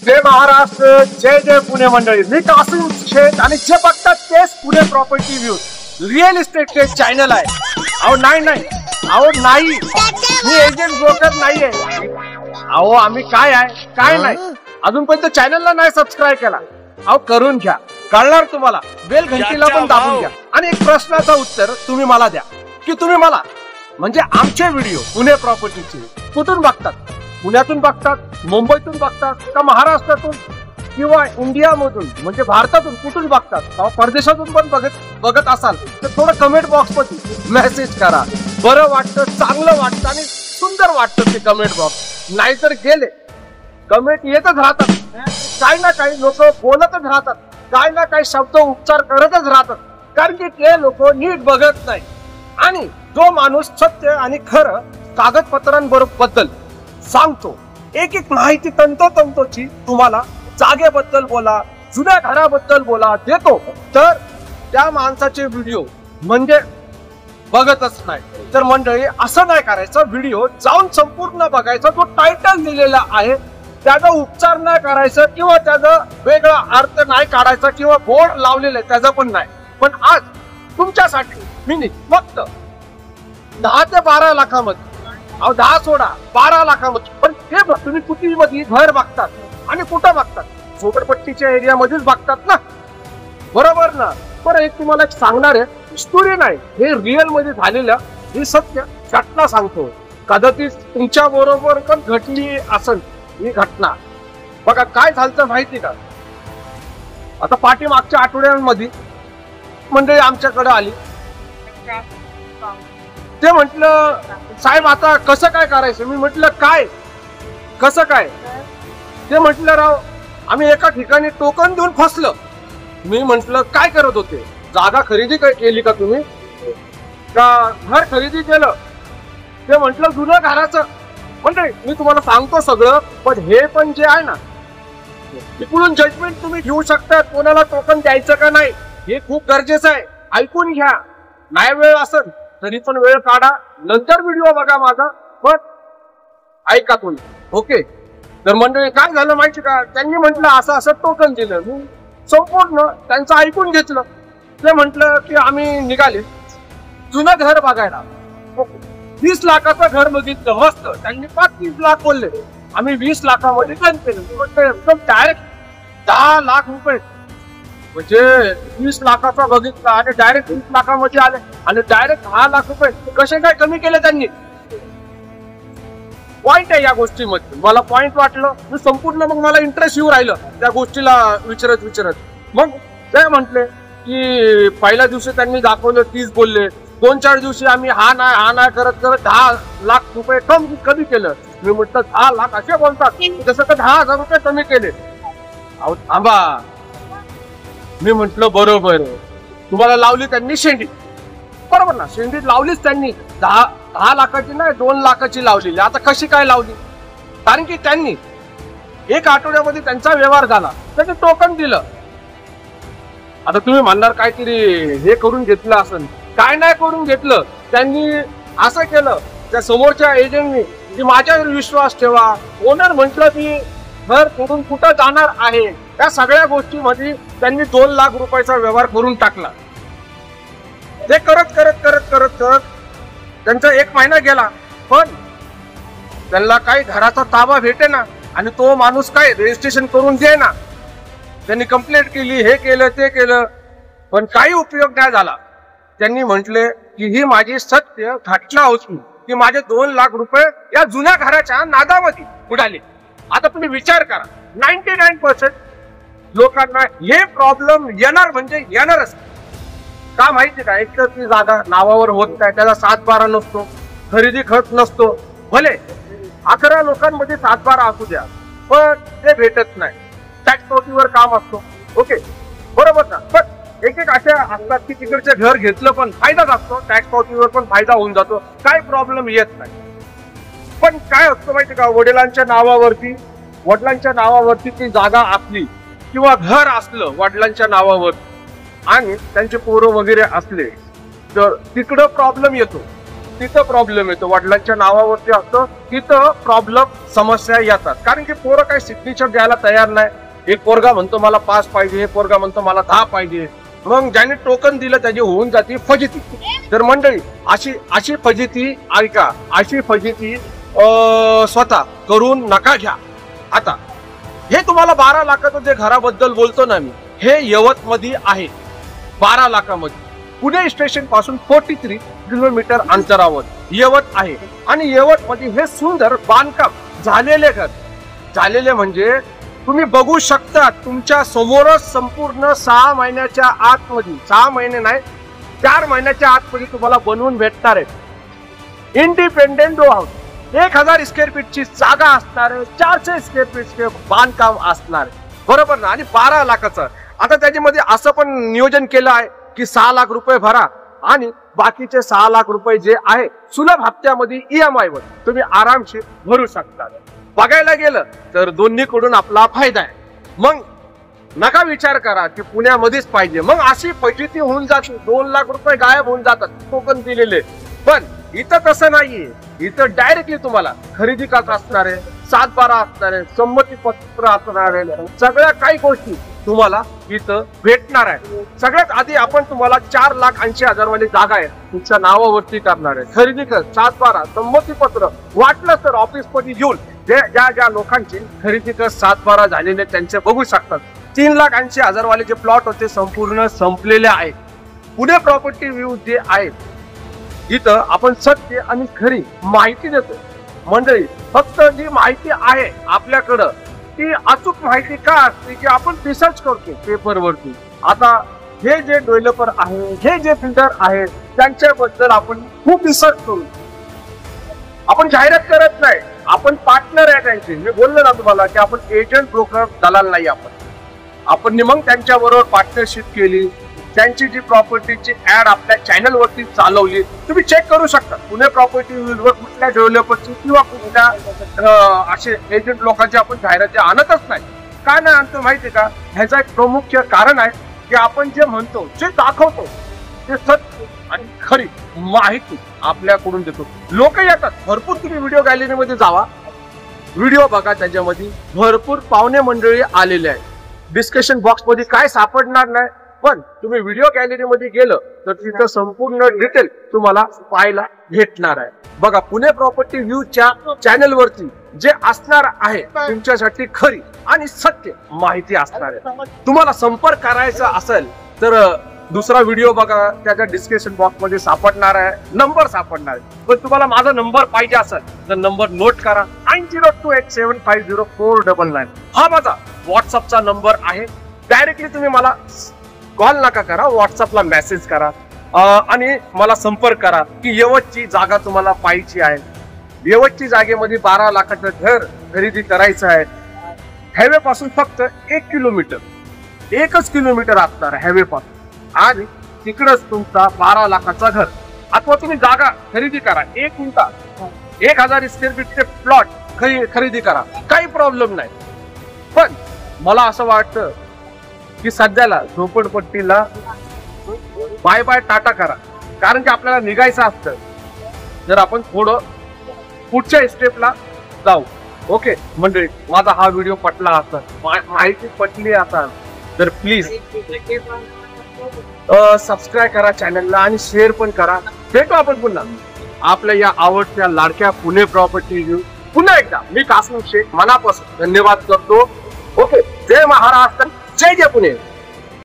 जय महाराष्ट्र, जय जय पुणे मंडळी. मी कासिम शेख आणि जे बघतात तेच पुणे प्रॉपर्टी व्ह्यूज रिअल इस्टेटचे चॅनल आहे. अहो नाही मी एजंट ब्रोकर नाहीये. अहो आम्ही काय आहे काय नाही अजूनपर्यंत चॅनलला नाही सबस्क्राईब केला. अहो करून घ्या, कळणार तुम्हाला. बेल घंटीला पण दाबून घ्या. आणि एक प्रश्नाचं उत्तर तुम्ही मला द्या की तुम्ही मला म्हणजे आमचे व्हिडिओ पुणे प्रॉपर्टीचे कुठून बघतात? पुण्यातून बघतात, मुंबईतून बघतात का महाराष्ट्रातून किंवा इंडियामधून म्हणजे भारतातून कुठून बघतात? परदेशातून पण बघत असाल तर थोडं कमेंट बॉक्स मध्ये मेसेज करा. बरं वाटतं, चांगलं वाटतं आणि सुंदर वाटतं ते कमेंट बॉक्स. नाहीतर गेले कमेंट येतच राहतात, काही ना काही लोक बोलतच राहतात, काही ना काही शब्द उपचार करतच राहतात. कारण की ते लोक नीट बघत नाही. आणि जो माणूस सत्य आणि खरं कागदपत्रांबद्दल सांगतो, एक एक माहिती तंतोतंतोची तुम्हाला जागेबद्दल बोला, जुन्या घराबद्दल बोला देतो, तर त्या माणसाचे व्हिडिओ म्हणजे बघतच नाही. तर मंडळी असं नाही करायचं. व्हिडिओ जाऊन संपूर्ण बघायचा. जो टायटल दिलेला आहे त्याचा उपचार नाही करायचं किंवा त्याचा वेगळा अर्थ नाही काढायचा किंवा बोर्ड लावलेला आहे त्याचा पण नाही. पण आज तुमच्यासाठी मी फक्त 10 ते 12 लाखामध्ये, 10 सोडा 12 लाखामध्ये, पण हे तुम्ही कुठे मध्ये घर बघतात आणि कुठं बघतात? झोपडपट्टीच्या एरियामध्येच बघतात ना, बरोबर ना? बरं एक तुम्हाला एक सांगणार आहे, स्टोरी नाही, हे रिअल मध्ये झालेलं हे सत्य घटना सांगतो. कदाचित तुमच्या बरोबर पण घडली असेल ही घटना. बघा काय झालं माहिती का? आता पाठीमागच्या आठवड्यांमध्ये मंडळी आमच्याकडे आली. ते म्हटलं साहेब आता कसं काय करायचं? मी म्हटलं काय कसं काय? ते म्हटलं राव आम्ही एका ठिकाणी टोकन देऊन फसलं. मी म्हटलं काय करत होते? जागा खरेदी केली का तुम्ही का घर खरेदी केलं? ते म्हटलं जुनं घराचं. म्हणजे मी तुम्हाला सांगतो सगळं, पण हे पण जे आहे ना इकडून जजमेंट तुम्ही घेऊ शकता कोणाला टोकन द्यायचं का नाही हे खूप गरजेचं आहे. ऐकून घ्या. नाही वेळ असेल तरी पण वेळ काढा, नंतर व्हिडिओ बघा माझा, पण ऐका तुम्ही. ओके. तर मंडळी काय झालं माहिती का? त्यांनी म्हटलं असं असं टोकन दिलं. मी संपूर्ण त्यांचं ऐकून घेतलं. ते म्हटलं की आम्ही निघाले जुनं घर बघायला. 20 लाखाचं घर बघितलं मस्त. त्यांनी 25 लाख बोलले, आम्ही 20 लाखामध्ये डन केलं. एकदम डायरेक्ट 10 लाख रुपये म्हणजे 20 लाखाचा बघितला आणि डायरेक्ट 20 लाखामध्ये आले आणि डायरेक्ट 10 लाख रुपये कसे काय कमी केले त्यांनी? पॉइंट आहे या गोष्टीमध्ये. मला पॉइंट वाटलं. मी संपूर्ण मग मला इंटरेस्ट येऊ राहिलं त्या गोष्टीला विचारत. मग ते म्हटले की पहिल्या दिवशी त्यांनी दाखवलं 30 बोलले, 2-4 दिवशी आम्ही हा नाही करत 10 लाख रुपये कमी केलं. मी म्हटलं 10 लाख असे बोलतात जसं का 10,000 रुपये कमी केले. अहो थांबा. मी म्हटलं बरोबर तुम्हाला लावली त्यांनी शेंडी, बरोबर ना? शेंडी लावलीच त्यांनी. 10 लाखाची नाही 2 लाखाची लावलेली. आता कशी काय लावली? कारण की त्यांनी 1 आठवड्यामध्ये त्यांचा व्यवहार झाला, त्याचं टोकन दिलं. आता तुम्ही म्हणणार काहीतरी हे करून घेतलं असेल. काय नाही करून घेतलं. त्यांनी असं केलं त्या समोरच्या एजंटनी की माझ्यावर विश्वास ठेवा. ओनर म्हटलं की घर सोडून कुठं जाणार आहे. या सगळ्या गोष्टीमध्ये त्यांनी 2 लाख रुपयाचा व्यवहार करून टाकला. ते करत त्यांचा 1 महिना गेला, पण त्यांना काही घराचा ताबा भेटे ना आणि तो माणूस काय रजिस्ट्रेशन करून दे ना. त्यांनी कंप्लेंट केली, हे केलं ते केलं, पण काही उपयोग नाही झाला. त्यांनी म्हटले की ही माझी सत्य घटना होती की माझे 2 लाख रुपये या जुन्या घराच्या नादामध्ये उडाले. आता तुम्ही विचार करा, 99% लोकांना हे प्रॉब्लेम येणार म्हणजे येणारच. का माहिती का? एक तर ती जागा नावावर होत नाही, त्याला 7-12 नसतो, खरेदी खर्च नसतो. भले 11 लोकांमध्ये 7-12 असू द्या, पण ते भेटत नाही. टॅक्स पावतीवर काम असतो. ओके बरोबर ना? पण एक अशा असतात की तिकडचे घर घेतलं पण फायदाच असतो, टॅक्स पावतीवर पण फायदा होऊन जातो, काय प्रॉब्लेम येत नाही. पण काय असतं माहिती का? वडिलांच्या नावावरती ती जागा असली किंवा घर असलं वडिलांच्या नावावर आणि त्यांचे पोरं वगैरे असले तर तिकडं प्रॉब्लेम येतो. तिथं प्रॉब्लेम येतो. वडिलांच्या नावावरती असतं तिथं प्रॉब्लेम समस्या येतात. कारण की पोरं काही सिग्नेचर द्यायला तयार नाही. एक पोरगा म्हणतो मला 5 पाहिजे, एक पोरगा म्हणतो मला 10 पाहिजे. मग ज्याने टोकन दिलं त्याची होऊन जाते फजिती. तर मंडळी अशी फजिती ऐका, अशी फजिती स्वतः करून नका घ्या. आता हे तुम्हाला 12 लाखाचं जे घराबद्दल बोलतो ना मी, हे यवत मध्ये आहे. 12 लाखामध्ये पुणे स्टेशन पासून 43 किलोमीटर अंतरावर यवत आहे. आणि यवत मध्ये हे सुंदर बांधकाम झालेले म्हणजे तुम्ही बघू शकता. तुमच्या समोरच संपूर्ण 6 महिन्याच्या आतमध्ये, 6 महिने नाही 4 महिन्याच्या आतमध्ये तुम्हाला बनवून भेटणार आहे. इंडिपेंडेंट रो हाऊस 1000 स्क्वेअर फीटची जागा असणार आहे. 400 स्क्वेअर फीटचे बांधकाम असणार आहे, बरोबर ना. आणि 12 लाखाचं. आता त्याच्यामध्ये असं पण नियोजन केलं आहे की 6 लाख रुपये भरा आणि बाकीचे 6 लाख रुपये जे आहे सुलभ हप्त्यामध्ये EMI वर तुम्ही आरामशीर भरू शकता. बघायला गेलं तर दोन्हीकडून आपला फायदा आहे. मग नका विचार करा की पुण्यामध्येच पाहिजे. मग अशी फजिती होऊन जाते. 2 लाख रुपये गायब होऊन जातात टोकन दिलेले. पण इथं तसं नाहीये. इथं डायरेक्टली तुम्हाला खरेदी करत असणार आहे, 7/12 असणार आहे, संमती पत्र असणार आहे. सगळ्या काही गोष्टी तुम्हाला इथं भेटणार आहे. सगळ्यात आधी आपण तुम्हाला 4,80,000 वाली जागा आहे तुमच्या नावावरती करणार आहे. खरेदी कर, 7/12, संमती पत्र, वाटलं तर ऑफिस मध्ये येऊन ज्या लोकांची खरेदी कर 7/12 झालेले त्यांचे बघू शकतात. 3,80,000 वाले जे प्लॉट होते संपूर्ण संपलेले आहेत. पुणे प्रॉपर्टी व्ह्यू जे आहे इथं आपण सत्य आणि खरी माहिती देतो. मंडळी फक्त जी माहिती आहे आपल्याकडं ती अचूक माहिती का असते की आपण रिसर्च करतो पेपरवरती. आता हे जे डेव्हलपर आहे, हे जे बिल्डर आहे त्यांच्याबद्दल आपण खूप रिसर्च करू. आपण जाहिरात करत नाही, आपण पार्टनर आहे त्यांचे. मी बोललो ना तुम्हाला की आपण एजंट ब्रोकर दलाल नाही. आपण मग त्यांच्या बरोबर पार्टनरशिप केली. त्यांची जी प्रॉपर्टीची ऍड आपल्या चॅनल वरती चालवली. तुम्ही चेक करू शकता पुणे प्रॉपर्टी वर कुठल्या डेव्हलपरची किंवा कुठल्या असे एजंट लोकांची आपण जाहिराती आणतच नाही. का नाही आणतो माहितीये का? ह्याचा एक प्रमुख कारण आहे की आपण जे म्हणतो, जे दाखवतो ते सत्य आणि खरी माहिती आपल्याकडून देतो. लोक येतात भरपूर. तुम्ही व्हिडिओ गॅलरीमध्ये जावा, व्हिडिओ बघा, त्याच्यामध्ये भरपूर पाहुणे मंडळी आलेले आहे. डिस्कशन बॉक्स मध्ये काय सापडणार नाही, पण तुम्ही व्हिडिओ गॅलरीमध्ये गेलं तर तिथं संपूर्ण डिटेल तुम्हाला पाहायला भेटणार आहे. बघा पुणे प्रॉपर्टी व्ह्यूच्या चॅनल वरती जे असणार आहे तुमच्यासाठी खरी आणि सत्य माहिती असणार आहे. तुम्हाला संपर्क करायचा असेल तर दुसरा व्हिडिओ बघा, त्याच्या डिस्क्रिप्शन बॉक्स मध्ये सापडणार आहे, नंबर सापडणार आहे. पण तुम्हाला माझा नंबर पाहिजे असेल तर नंबर नोट करा, 9028750499. हा माझा व्हॉट्सअपचा नंबर आहे. डायरेक्टली तुम्ही मला कॉल नका करा, व्हॉट्सअपला मेसेज करा आणि मला संपर्क करा की यवतची जागा तुम्हाला पाहिजे आहे. यवतची जागेमध्ये 12 लाखाचं घर खरेदी करायचं आहे. हायवे पासून फक्त 1 किलोमीटर, 1च किलोमीटर असणार हायवे पासून. आणि तिकडच तुमचा 12 लाखाचा घर अथवा तुम्ही जागा खरेदी करा. 1 गुंठा 1000 स्क्वेअर फीटचे प्लॉट खरेदी करा, काही प्रॉब्लेम नाही. पण मला असं वाटतं की सध्याला झोपडपट्टीला बाय बाय टाटा करा. कारण की आपल्याला निघायचं असतं. जर आपण थोडं पुढच्या स्टेपला जाऊ. ओके मंडळी, माझा हा व्हिडिओ पटला असेल, माहिती पटली असेल तर प्लीज सबस्क्राईब करा चॅनलला आणि शेअर पण करा. भेटू आपण पुन्हा आपल्या या आवडत्या लाडक्या पुणे प्रॉपर्टी व्ह्यू. पुन्हा एकदा मी कासिम शेख मनापासून धन्यवाद करतो. ओके, जय महाराष्ट्र, जय जय पुणे.